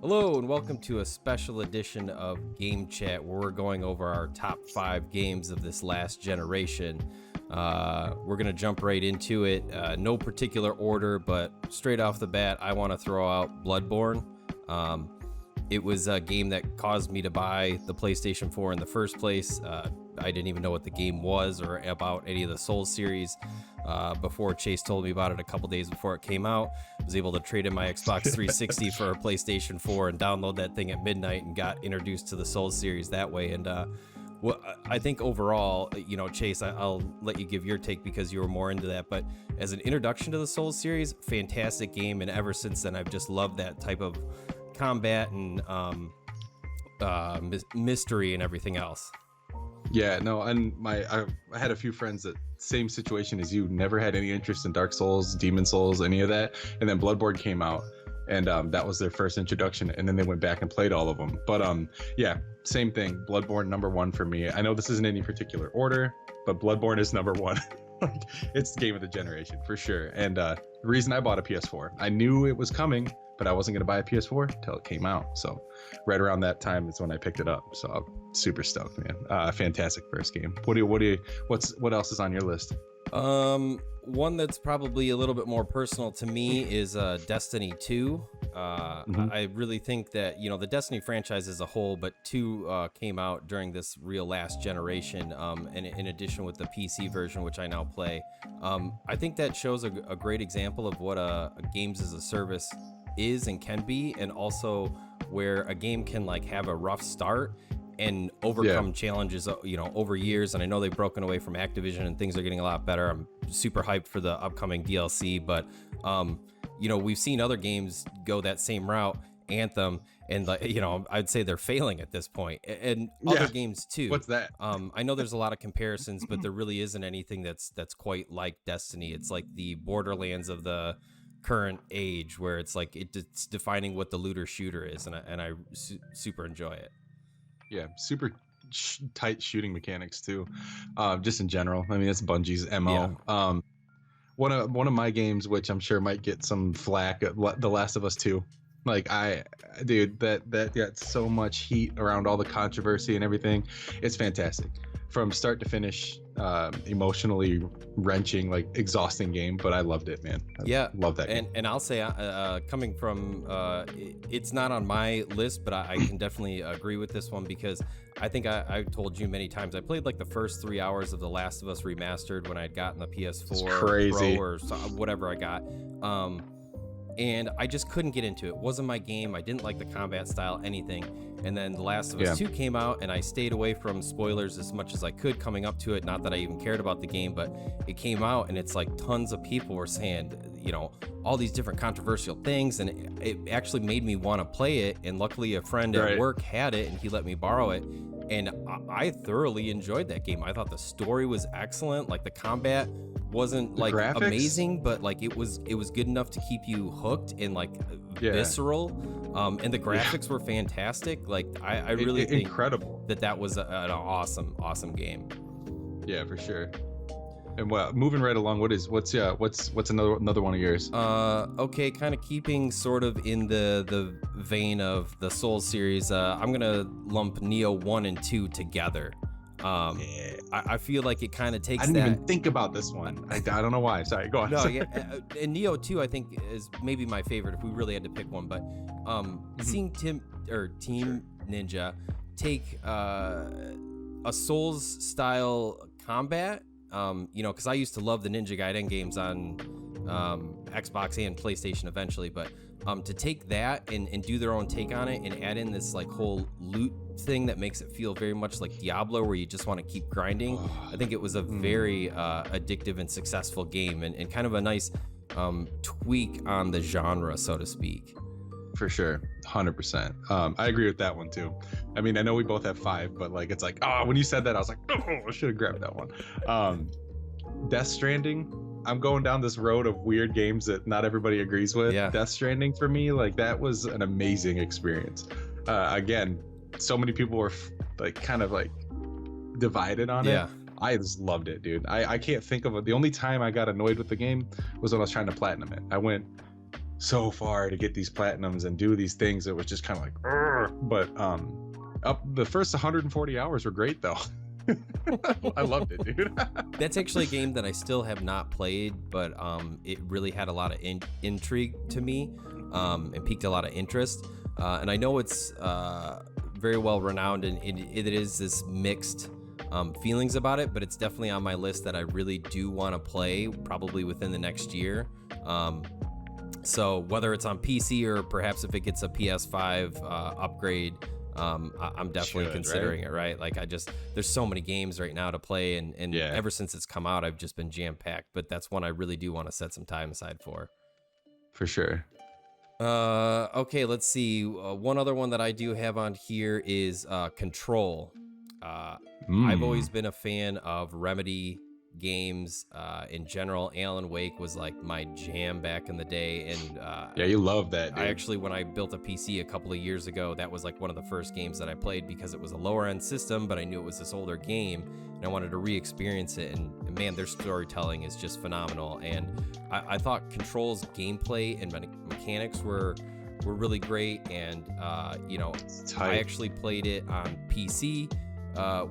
Hello and welcome to a special edition of Game Chat where we're going over our top 5 games of this last generation. We're going to jump right into it. No particular order, but straight off the bat, I want to throw out Bloodborne. It was a game that caused me to buy the PlayStation 4 in the first place. I didn't even know what the game was or about any of the Souls series before Chase told me about it a couple days before it came out. I was able to trade in my Xbox 360 for a PlayStation 4 and download that thing at midnight and got introduced to the Souls series that way. And well, I think overall, Chase, I'll let you give your take because you were more into that. But as an introduction to the Souls series, fantastic game. And ever since then, I've just loved that type of combat and mystery and everything else. Yeah, no, and I had a few friends that same situation as you, never had any interest in Dark Souls, Demon Souls, any of that, and then Bloodborne came out, and that was their first introduction, and then they went back and played all of them. But yeah, same thing. Bloodborne #1 for me. I know this isn't any particular order, but Bloodborne is #1. It's the game of the generation for sure. And the reason I bought a PS4, I knew it was coming, but I wasn't going to buy a PS4 until it came out. So right around that time is when I picked it up. So I'm super stoked, man. Fantastic first game. What else is on your list? One that's probably a little bit more personal to me is Destiny 2. I really think that, the Destiny franchise as a whole, but 2 came out during this real last generation, and in addition with the PC version, which I now play. I think that shows a great example of what a games as a service is and can be, and also where a game can have a rough start and overcome challenges, over years. And I know they've broken away from Activision and things are getting a lot better. I'm super hyped for the upcoming DLC, but we've seen other games go that same route, Anthem, and I'd say they're failing at this point, and other games too. What's that? I know there's a lot of comparisons, but there really isn't anything that's quite like Destiny. It's like the Borderlands of the current age, where it's it's defining what the looter shooter is, and I super enjoy it. Yeah, super tight shooting mechanics too, just in general. I mean, it's Bungie's MO. Yeah. One of my games, which I'm sure might get some flack, The Last of Us 2. That got so much heat around all the controversy and everything. It's fantastic from start to finish. Emotionally wrenching, exhausting game, but I loved it, man. I love that game. And I'll say, coming from it's not on my list, but I can definitely agree with this one, because I think I told you many times I played the first 3 hours of The Last of Us Remastered when I'd gotten the PS4 Pro or whatever I got, and I just couldn't get into it. It wasn't my game. I didn't like the combat style, anything. And then The Last of Us 2 came out, and I stayed away from spoilers as much as I could coming up to it. Not that I even cared about the game, but it came out, and it's tons of people were saying, all these different controversial things, and it actually made me want to play it. And luckily a friend at work had it, and he let me borrow it. And I thoroughly enjoyed that game. I thought the story was excellent. The combat wasn't amazing, but it was good enough to keep you hooked and visceral. And the graphics were fantastic. I really think incredible that was an awesome game. Yeah, for sure. And moving right along, what's another one of yours? Okay, kind of keeping sort of in the vein of the Souls series, I'm gonna lump Nioh 1 and 2 together. I feel like it kind of takes I didn't even think about this one. I don't know why. Sorry, go on. No, and Nioh 2 I think is maybe my favorite if we really had to pick one, but seeing Team Ninja take a Souls style combat, because I used to love the Ninja Gaiden games on Xbox and PlayStation eventually, but to take that and do their own take on it and add in this whole loot thing that makes it feel very much like Diablo, where you just want to keep grinding. I think it was a very addictive and successful game, and kind of a nice tweak on the genre, so to speak. For sure, 100%. I agree with that one too. I mean, I know we both have 5, but it's when you said that, I was I should have grabbed that one. Death Stranding. I'm going down this road of weird games that not everybody agrees with. Yeah. Death Stranding for me, that was an amazing experience. Again, so many people were divided on it. I just loved it, dude. I can't think of it. The only time I got annoyed with the game was when I was trying to platinum it. I went so far to get these platinums and do these things. It was just kind of like, "Urgh." But up the first 140 hours were great though. I loved it, dude. That's actually a game that I still have not played, but it really had a lot of intrigue to me, and piqued a lot of interest. And I know it's very well renowned, and it is this mixed feelings about it, but it's definitely on my list that I really do want to play, probably within the next year. So whether it's on PC or perhaps if it gets a PS5 upgrade, I'm definitely considering it, right? Like there's so many games right now to play, and ever since it's come out, I've just been jam-packed, but that's one I really do want to set some time aside for. For sure. Okay, let's see. One other one that I do have on here is Control. I've always been a fan of Remedy games in general. Alan Wake was like my jam back in the day, and yeah, you love that, dude. I actually, when I built a PC a couple of years ago, that was like one of the first games that I played because it was a lower end system, but I knew it was this older game and I wanted to re-experience it, and man, their storytelling is just phenomenal. And I thought Control's gameplay and mechanics were really great, and I actually played it on PC,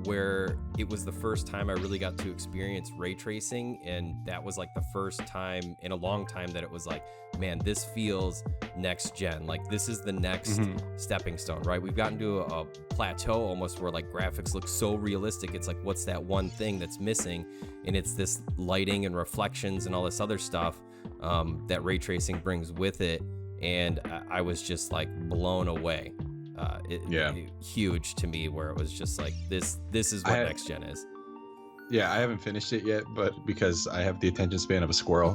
where it was the first time I really got to experience ray tracing, and that was like the first time in a long time that it was like, man, this feels next gen. Like this is the next stepping stone, right? We've gotten to a plateau almost where like graphics look so realistic. It's like, what's that one thing that's missing? And it's this lighting and reflections and all this other stuff that ray tracing brings with it. And I was just like blown away. Huge to me, where it was just like this is what next gen is. Yeah, I haven't finished it yet, but because I have the attention span of a squirrel,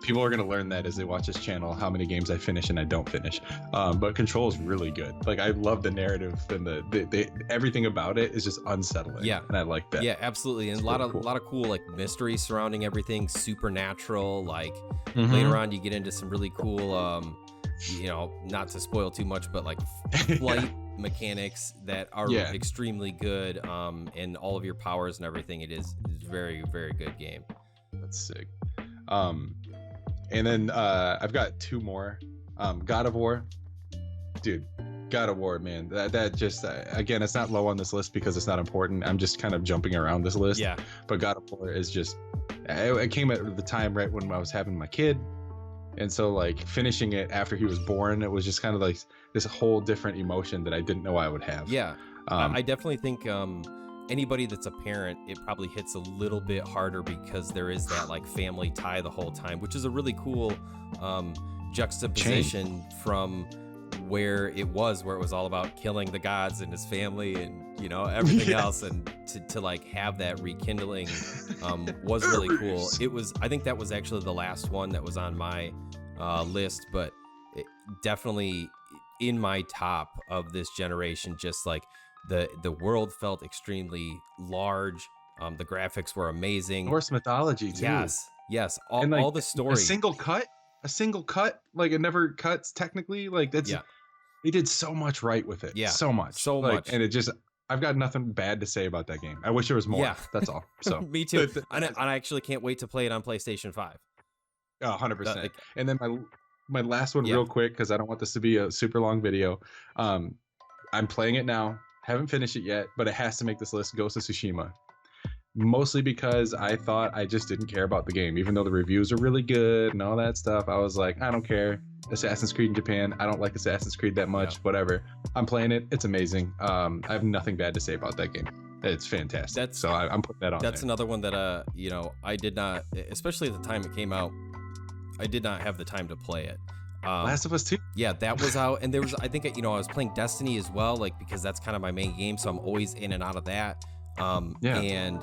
people are going to learn that as they watch this channel, how many games I finish and I don't finish. But Control is really good. Like, I love the narrative, and the everything about it is just unsettling. Yeah, and I like that. Yeah, absolutely. And a lot of cool like mystery surrounding everything, supernatural. Like later on, you get into some really cool, not to spoil too much, but like flight mechanics that are extremely good, and all of your powers and everything. It's very, very good game. That's sick. And then I've got two more. God of War, dude. God of War, man. That just again, it's not low on this list because it's not important. I'm just kind of jumping around this list. Yeah. But God of War is just. It came at the time right when I was having my kid. And so like finishing it after he was born, it was just kind of like this whole different emotion that I didn't know I would have. Yeah. I definitely think anybody that's a parent, it probably hits a little bit harder because there is that like family tie the whole time, which is a really cool juxtaposition from where it was all about killing the gods and his family and everything else, and to like have that rekindling was really cool. I think that was actually the last one that was on my list, but it definitely in my top of this generation. Just like the world felt extremely large, the graphics were amazing, Norse mythology too. Yes, all the story. A single cut, like it never cuts technically. Like that's they did so much right with it. Yeah, so much, and it just. I've got nothing bad to say about that game. I wish there was more. Yeah. That's all. So me too. And I actually can't wait to play it on PlayStation 5. 100%. And then my last one real quick, because I don't want this to be a super long video. I'm playing it now. Haven't finished it yet, but it has to make this list. Ghost of Tsushima. Mostly because I thought I just didn't care about the game. Even though the reviews are really good and all that stuff, I was like, I don't care. Assassin's Creed in Japan. I don't like Assassin's Creed that much. Whatever. I'm playing it. It's amazing. I have nothing bad to say about that game. It's fantastic. I'm putting that on. That's another one that I did not, especially at the time it came out, I did not have the time to play it. Last of Us 2. Yeah, that was out, and there was I think I was playing Destiny as well, like because that's kind of my main game, so I'm always in and out of that. And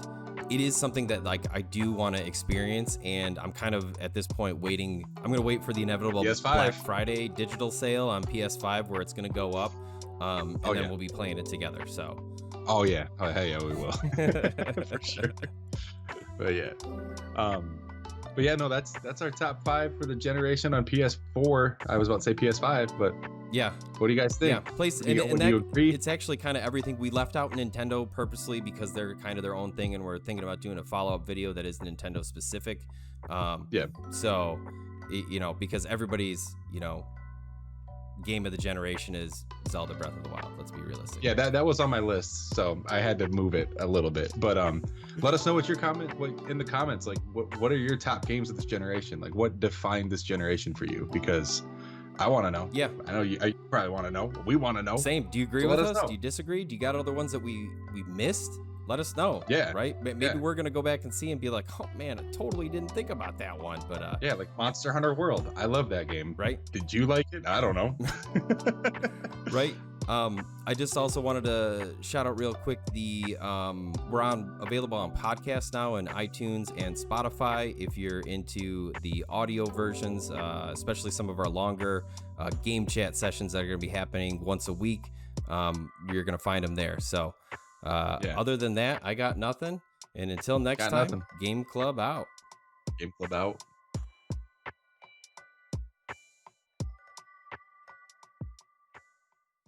it is something that like I do want to experience, and I'm kind of at this point waiting. I'm going to wait for the inevitable PS5. Black Friday digital sale on PS5 where it's going to go up, and then we'll be playing it together. So. Oh yeah, we will for sure. But yeah, no, that's our top 5 for the generation on PS4. I was about to say PS5, but yeah. What do you guys think? Yeah, do you agree? It's actually kind of everything. We left out Nintendo purposely because they're kind of their own thing, and we're thinking about doing a follow-up video that is Nintendo specific. So because everybody's, game of the generation is Zelda Breath of the Wild. Let's be realistic. Yeah, that was on my list, so I had to move it a little bit. But let us know what in the comments, like what are your top games of this generation? Like what defined this generation for you? Because I want to know. Yeah, I know you probably want to know. We want to know. Same. Do you agree with us? Do you disagree? Do you got other ones that we missed? Let us know. Yeah. Right. Maybe we're gonna go back and see and be like, oh man, I totally didn't think about that one. But yeah, like Monster Hunter World. I love that game. Right. Did you like it? I don't know. Right. I just also wanted to shout out real quick we're available on podcasts now and iTunes and Spotify. If you're into the audio versions, especially some of our longer game chat sessions that are going to be happening once a week, you're going to find them there. So other than that, I got nothing. And until next time, Game Club out. Game Club out.